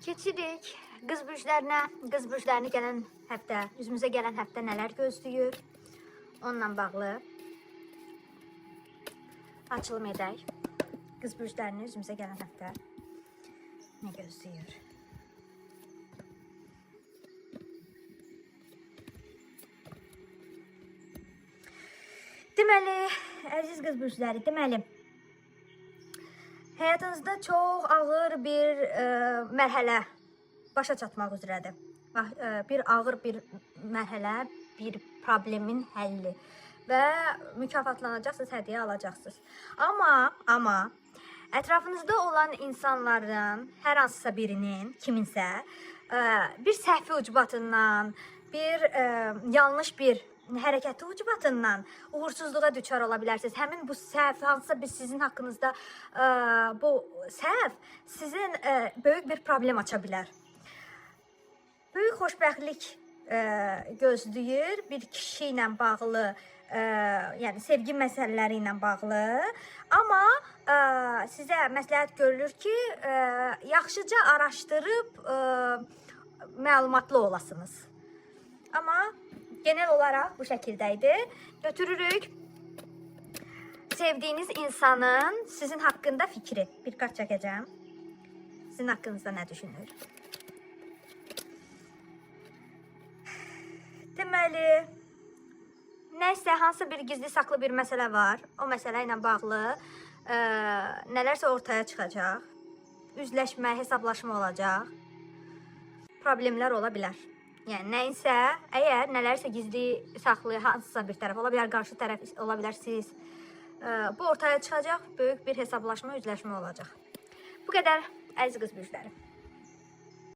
Keçirik qız bürclərinə. Qız bürclərini gələn həftə, üzümüzə gələn həftə nələr gözləyir? Onunla bağlı açılım edək. Qız bürclərini üzümüzə gələn həftə nə gözləyir? Deməli, əziz qız bürcləri, deməli, həyatınızda çox ağır bir mərhələ başa çatmaq üzrədir. Bir ağır bir mərhələ, bir problemin həlli və mükafatlanacaqsınız, hədiyyə alacaqsınız. Amma ətrafınızda olan insanların hər hansısa birinin, kiminsə bir səhvi ucbatından, bir yanlış bir hərəkəti ucbatından uğursuzluğa düçar ola bilərsiniz. Həmin bu səhv, hansısa bir sizin haqqınızda bu səhv sizin böyük bir problem aça bilər. Böyük xoşbəxtlik gözləyir bir kişi ilə bağlı, yəni sevgi məsələləri ilə bağlı. Amma sizə məsləhət görülür ki, yaxşıca araşdırıb məlumatlı olasınız. Amma genel olaraq bu şəkildəydi. Götürürük sevdiyiniz insanın sizin haqqında fikri. Bir kart çəkəcəm. Sizin haqqınızda nə düşünür? Deməli, nəsə hansısa bir gizli saklı bir məsələ var. O məsələ ilə bağlı nələrsə ortaya çıxacaq. Üzləşmə, hesablaşma olacaq. Problemlər ola bilər. Yəni nəyinsə, əgər nələrsə gizli, saxlı, hansısa bir tərəf ola bilər, qarşı tərəf ola bilər siz. Bu ortaya çıxacaq, böyük bir hesablaşma, üzləşmə olacaq. Bu qədər əziz qız bürcləri.